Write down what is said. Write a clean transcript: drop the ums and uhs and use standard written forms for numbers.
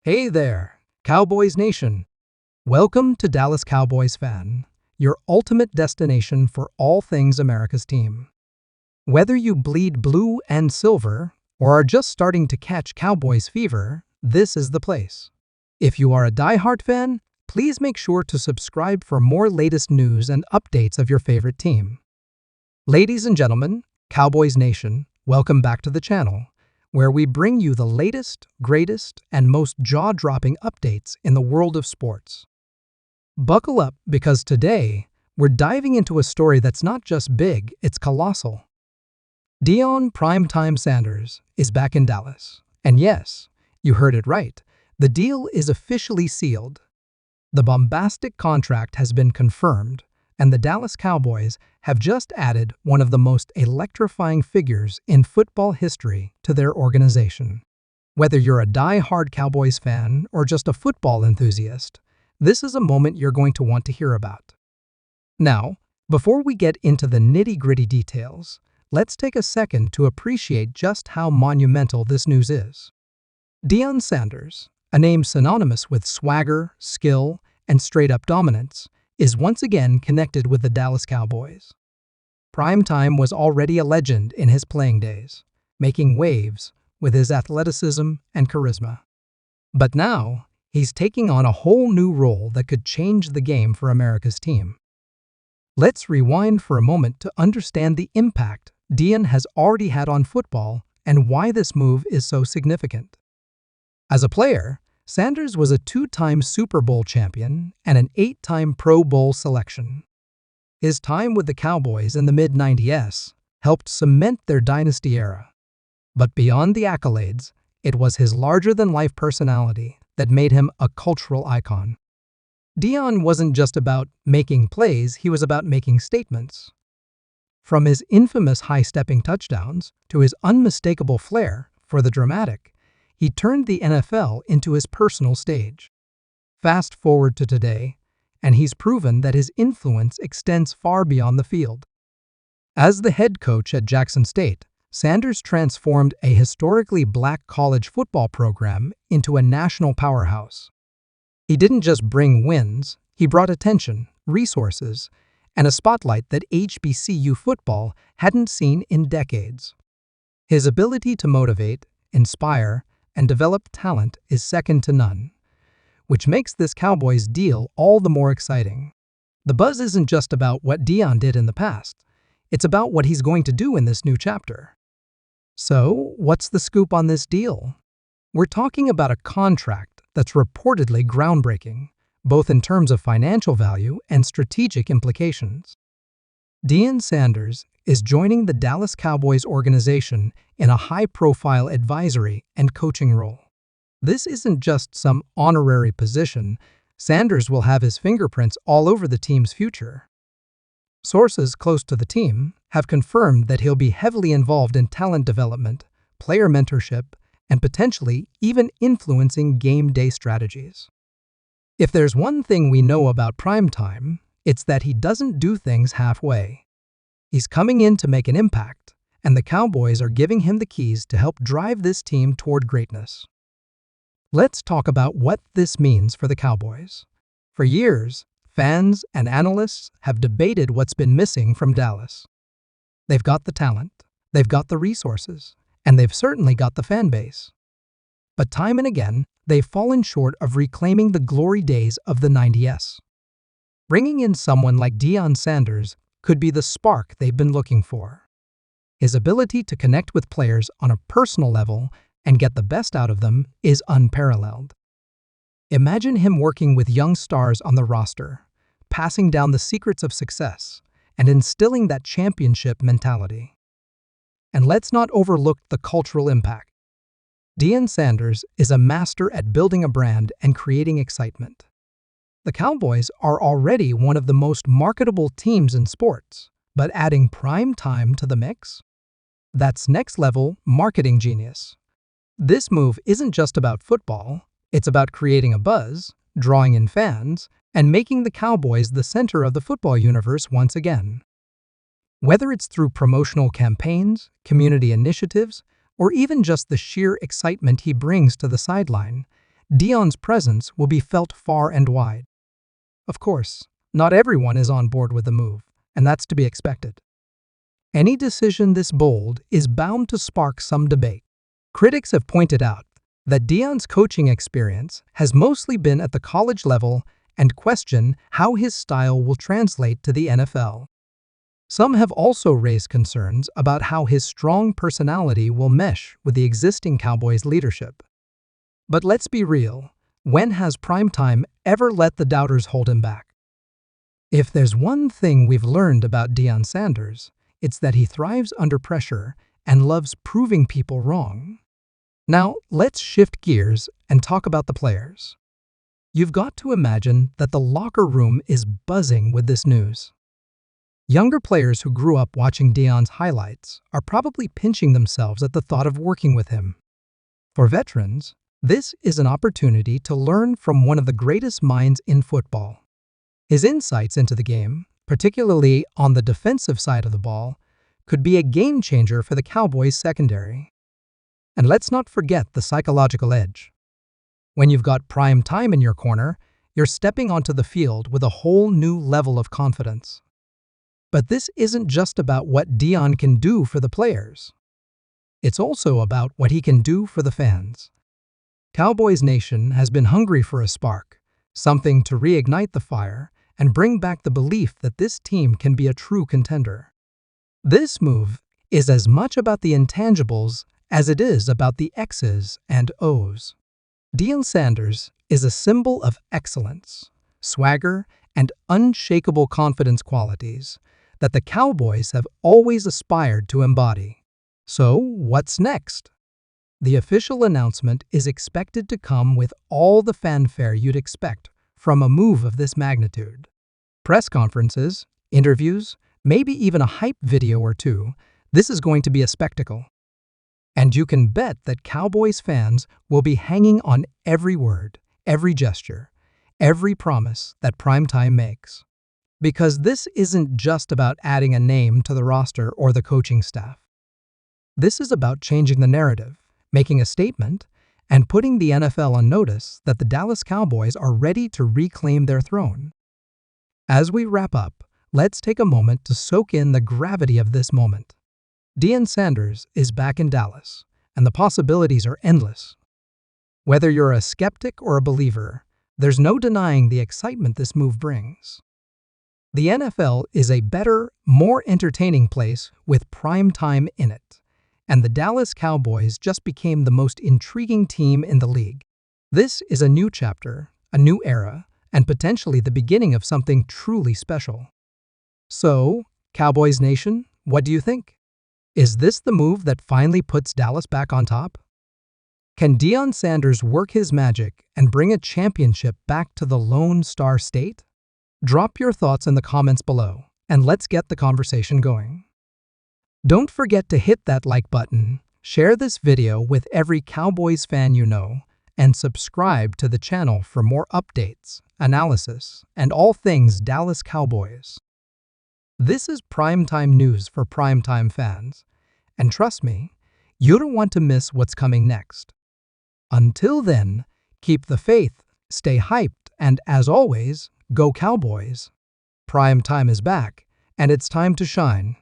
Hey there, Cowboys Nation. Welcome to Dallas Cowboys Fan, your ultimate destination for all things America's team. Whether you bleed blue and silver or are just starting to catch Cowboys fever, this is the place. If you are a diehard fan, please make sure to subscribe for more latest news and updates of your favorite team. Ladies and gentlemen, Cowboys Nation, welcome back to the channel, where we bring you the latest, greatest, and most jaw-dropping updates in the world of sports. Buckle up, because today, we're diving into a story that's not just big, it's colossal. Deion "Primetime" Sanders is back in Dallas. And yes, you heard it right, the deal is officially sealed. The bombastic contract has been confirmed, and the Dallas Cowboys have just added one of the most electrifying figures in football history to their organization. Whether you're a die-hard Cowboys fan or just a football enthusiast, this is a moment you're going to want to hear about. Now, before we get into the nitty-gritty details, let's take a second to appreciate just how monumental this news is. Deion Sanders, a name synonymous with swagger, skill, and straight-up dominance, is once again connected with the Dallas Cowboys. Primetime was already a legend in his playing days, making waves with his athleticism and charisma. But now, he's taking on a whole new role that could change the game for America's team. Let's rewind for a moment to understand the impact Deion has already had on football and why this move is so significant. As a player, Sanders was a 2-time Super Bowl champion and an 8-time Pro Bowl selection. His time with the Cowboys in the mid-90s helped cement their dynasty era. But beyond the accolades, it was his larger-than-life personality that made him a cultural icon. Deion wasn't just about making plays, he was about making statements. From his infamous high-stepping touchdowns to his unmistakable flair for the dramatic, he turned the NFL into his personal stage. Fast forward to today, and he's proven that his influence extends far beyond the field. As the head coach at Jackson State, Sanders transformed a historically black college football program into a national powerhouse. He didn't just bring wins, he brought attention, resources, and a spotlight that HBCU football hadn't seen in decades. His ability to motivate, inspire, and develop talent is second to none, which makes this Cowboys deal all the more exciting. The buzz isn't just about what Deion did in the past, it's about what he's going to do in this new chapter. So, what's the scoop on this deal? We're talking about a contract that's reportedly groundbreaking, both in terms of financial value and strategic implications. Deion Sanders is joining the Dallas Cowboys organization in a high-profile advisory and coaching role. This isn't just some honorary position. Sanders will have his fingerprints all over the team's future. Sources close to the team have confirmed that he'll be heavily involved in talent development, player mentorship, and potentially even influencing game day strategies. If there's one thing we know about Primetime, it's that he doesn't do things halfway. He's coming in to make an impact, and the Cowboys are giving him the keys to help drive this team toward greatness. Let's talk about what this means for the Cowboys. For years, fans and analysts have debated what's been missing from Dallas. They've got the talent, they've got the resources, and they've certainly got the fan base. But time and again, they've fallen short of reclaiming the glory days of the 90s. Bringing in someone like Deion Sanders could be the spark they've been looking for. His ability to connect with players on a personal level and get the best out of them is unparalleled. Imagine him working with young stars on the roster, passing down the secrets of success, and instilling that championship mentality. And let's not overlook the cultural impact. Deion Sanders is a master at building a brand and creating excitement. The Cowboys are already one of the most marketable teams in sports, but adding Primetime to the mix? That's next-level marketing genius. This move isn't just about football, it's about creating a buzz, drawing in fans, and making the Cowboys the center of the football universe once again. Whether it's through promotional campaigns, community initiatives, or even just the sheer excitement he brings to the sideline, Deion's presence will be felt far and wide. Of course, not everyone is on board with the move, and that's to be expected. Any decision this bold is bound to spark some debate. Critics have pointed out that Deion's coaching experience has mostly been at the college level and question how his style will translate to the NFL. Some have also raised concerns about how his strong personality will mesh with the existing Cowboys leadership. But let's be real, when has primetime ever let the doubters hold him back? If there's one thing we've learned about Deion Sanders, it's that he thrives under pressure and loves proving people wrong. Now, let's shift gears and talk about the players. You've got to imagine that the locker room is buzzing with this news. Younger players who grew up watching Deion's highlights are probably pinching themselves at the thought of working with him. For veterans, this is an opportunity to learn from one of the greatest minds in football. His insights into the game, particularly on the defensive side of the ball, could be a game changer for the Cowboys' secondary. And let's not forget the psychological edge. When you've got prime time in your corner, you're stepping onto the field with a whole new level of confidence. But this isn't just about what Deion can do for the players. It's also about what he can do for the fans. Cowboys Nation has been hungry for a spark, something to reignite the fire and bring back the belief that this team can be a true contender. This move is as much about the intangibles as it is about the X's and O's. Deion Sanders is a symbol of excellence, swagger, and unshakable confidence qualities that the Cowboys have always aspired to embody. So, what's next? The official announcement is expected to come with all the fanfare you'd expect from a move of this magnitude. Press conferences, interviews, maybe even a hype video or two. This is going to be a spectacle. And you can bet that Cowboys fans will be hanging on every word, every gesture, every promise that primetime makes. Because this isn't just about adding a name to the roster or the coaching staff. This is about changing the narrative, making a statement, and putting the NFL on notice that the Dallas Cowboys are ready to reclaim their throne. As we wrap up, let's take a moment to soak in the gravity of this moment. Deion Sanders is back in Dallas, and the possibilities are endless. Whether you're a skeptic or a believer, there's no denying the excitement this move brings. The NFL is a better, more entertaining place with prime time in it, and the Dallas Cowboys just became the most intriguing team in the league. This is a new chapter, a new era, and potentially the beginning of something truly special. So, Cowboys Nation, what do you think? Is this the move that finally puts Dallas back on top? Can Deion Sanders work his magic and bring a championship back to the Lone Star State? Drop your thoughts in the comments below, and let's get the conversation going. Don't forget to hit that like button, share this video with every Cowboys fan you know, and subscribe to the channel for more updates, analysis, and all things Dallas Cowboys. This is primetime news for primetime fans, and trust me, you don't want to miss what's coming next. Until then, keep the faith, stay hyped, and as always, go Cowboys! Prime time is back, and it's time to shine.